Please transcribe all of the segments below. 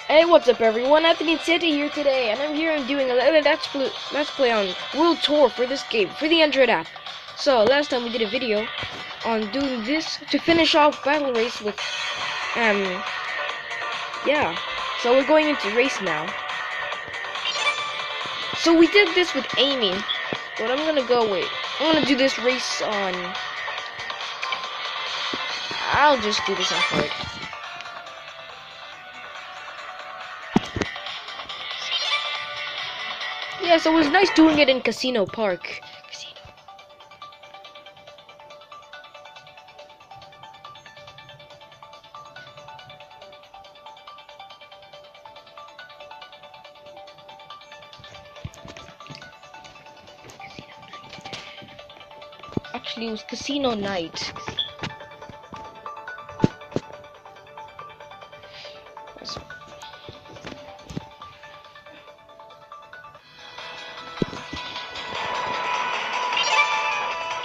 Hey, what's up everyone? Anthony Santa here today, and I'm doing a let's play on World Tour for this game, for the Android app. So, last time we did a video on doing this to finish off Battle Race with, yeah. So we're going into race now. So we did this with Amy, but I'm gonna do this race on, I'll just do this on hard. Yeah, so it was nice doing it in Casino Park. Actually, it was Casino Night.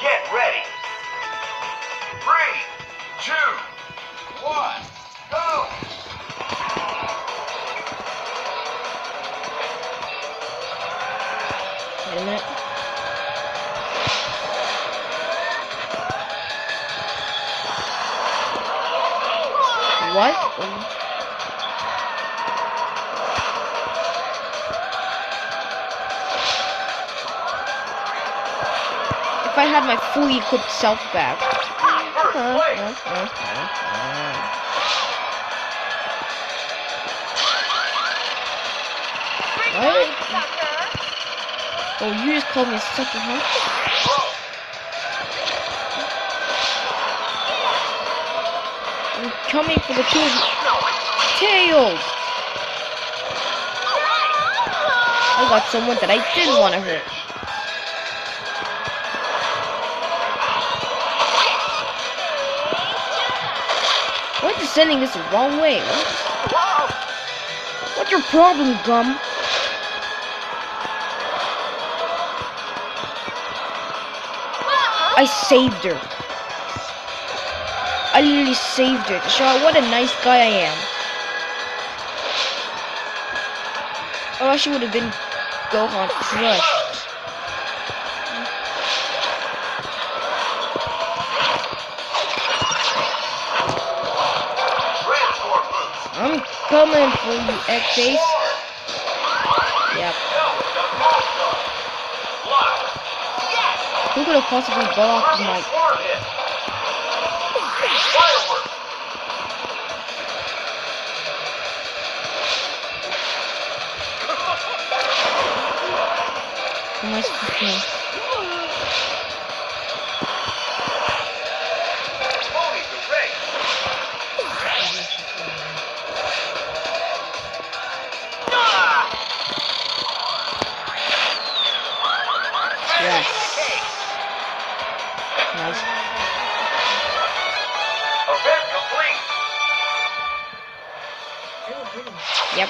Get ready. 3, 2, 1, go! Wait a minute. What? If I had my fully equipped self back. What? Oh, you just called me a sucker, huh? I'm coming for the two of you. Tails! I got someone that I didn't want to hurt. Why are you sending this the wrong way? What's your problem, Gum? I saved her. I literally saved her to show her what a nice guy I am. Or else she would have been Gohan crushed. I'm coming for you, X-Ace. Yep. Who could have possibly blocked my... Nice kill. Yes. Nice. Event complete. Yep.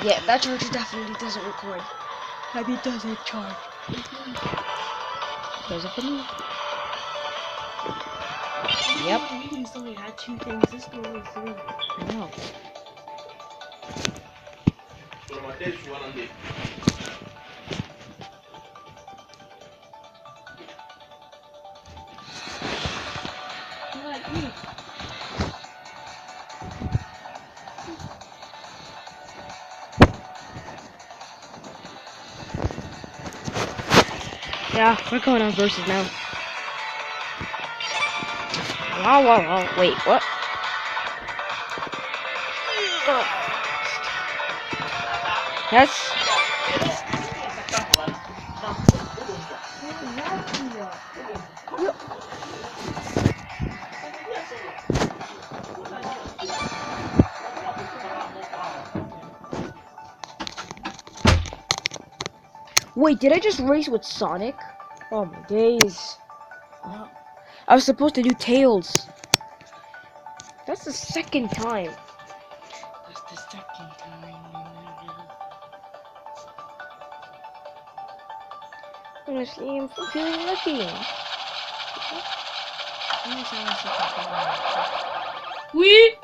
Yeah, that charger definitely doesn't record. Maybe it doesn't charge. Does it for me? Yep. Readings only had 2 things. This one only 3. I know. Yeah, we're going on versus now. Wow. Wait, what? Yes. Wait, did I just race with Sonic? Oh my days. I was supposed to do Tails. That's the second time. That's the second time. Honestly, I'm feeling lucky. We.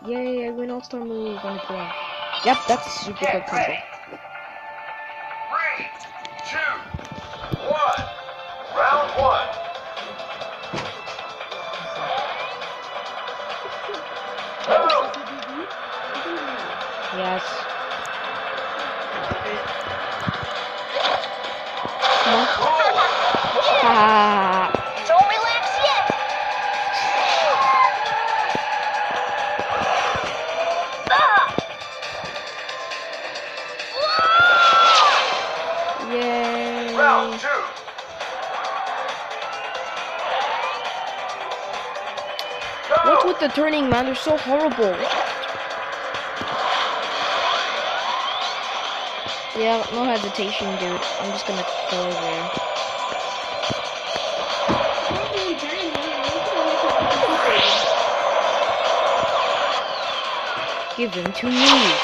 Yay, I win all-star move on the ground. Yep, that's a super Get good combo. ready. 3, 2, 1. Round 1. Go! Yes. Come on. Ah. Don't relax yet. Yay. Round 2. Go! What's with the turning, man? They're so horrible. Yeah, no hesitation, dude. I'm just gonna go there. Give him 2 moves.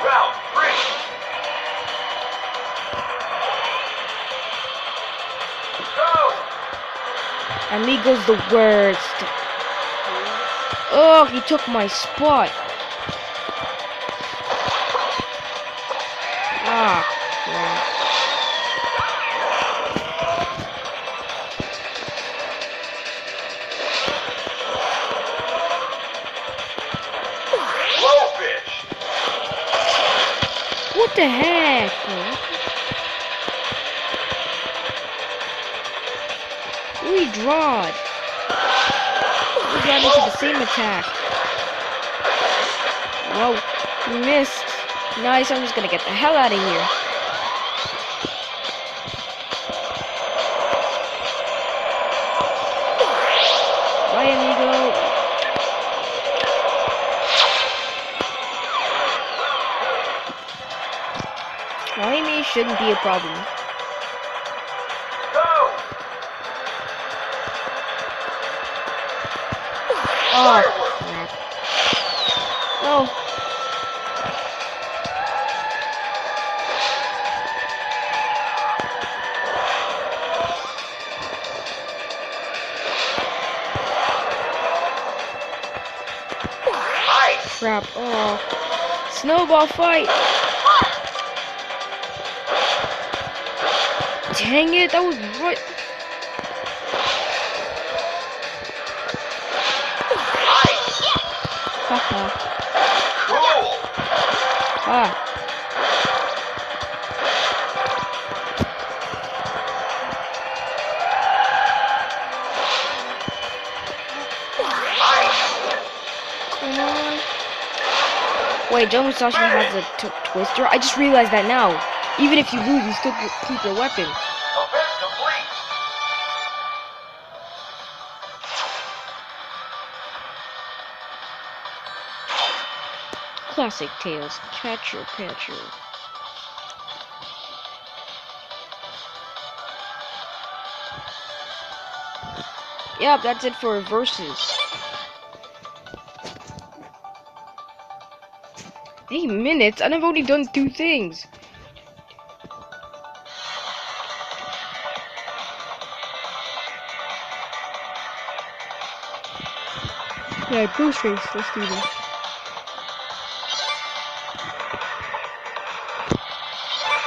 Round 3. Go! Amigo's the worst. Oh, he took my spot. Ah, crap. Blowfish. What the heck? We drawed. We got into the same attack. Whoa, we missed. Nice, I'm just gonna get the hell out of here. Bye, amigo. Flying me shouldn't be a problem. Go! Oh, crap. No. Ice. Crap. Oh. Snowball fight. Dang it, that was right. Ice. Haha. Cool. Ah. Ice. Come on. Wait, Joe Musashi has a twister? I just realized that now. Even if you lose, you still keep your weapon. Event complete. Classic Tails. Catcher, catcher. Yep, that's it for versus. 8 minutes? And I've only done 2 things. Yeah, boost race. Let's do this.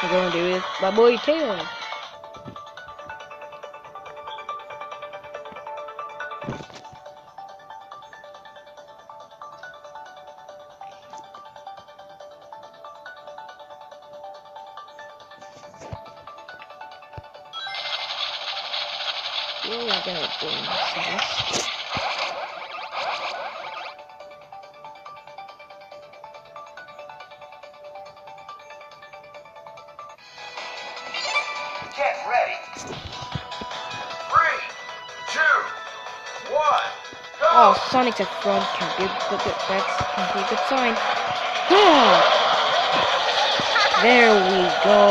We're gonna do it. My boy Tails. Yeah, I gotta go this. Get ready. 3, 2, 1. Go! Oh, Sonic's at front. Can be a good sign. Yeah. There we go.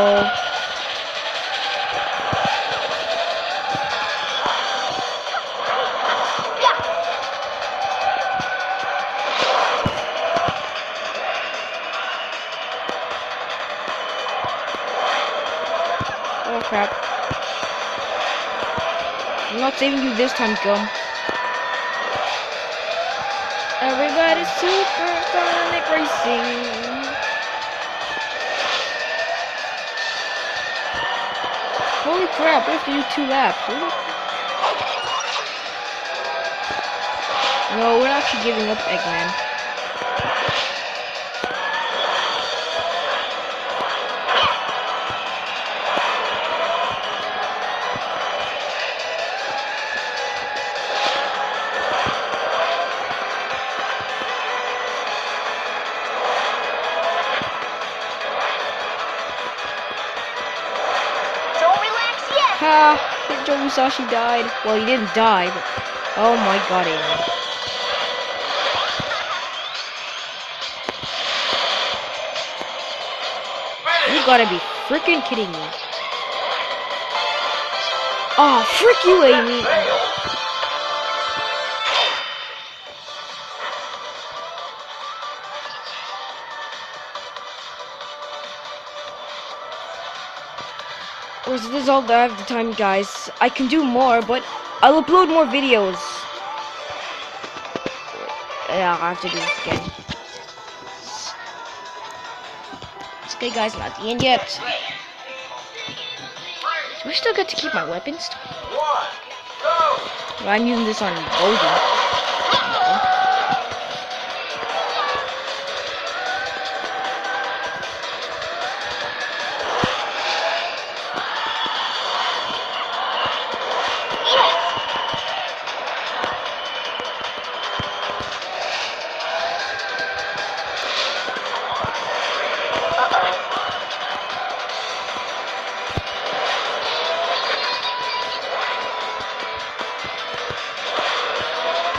Oh crap. I'm not saving you this time, Gum. Everybody's supersonic racing. Holy crap, we have to do 2 laps. No, we're not actually giving up, Eggman. Ha! Joe Musashi died. Well, he didn't die, but... Oh my god, Amy. You gotta be freaking kidding me. Oh, frick you, Amy! This is all that I have the time, guys. I can do more, but I'll upload more videos. Yeah, I'll have to do this again. It's okay, guys. Not the end yet. Do I still get to keep my weapons? 1, go! I'm using this on Goldie.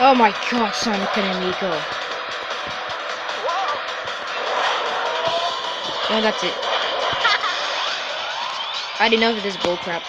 Oh my god, Sonic and Amigo. Oh, that's it. I had enough of this bullcrap.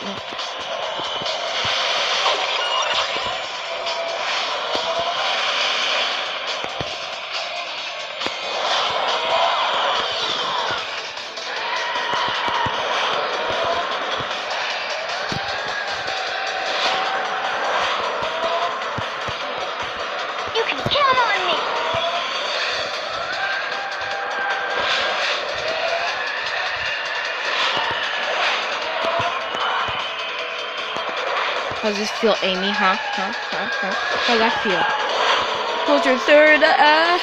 How's this feel, Amy? Huh? How's that feel? Hold your third. Event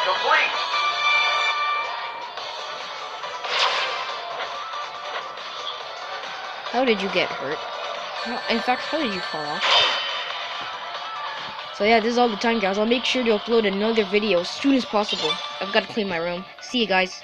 complete. How did you get hurt? In fact, how did you fall off? So yeah, this is all the time, guys. I'll make sure to upload another video as soon as possible. I've got to clean my room. See you guys.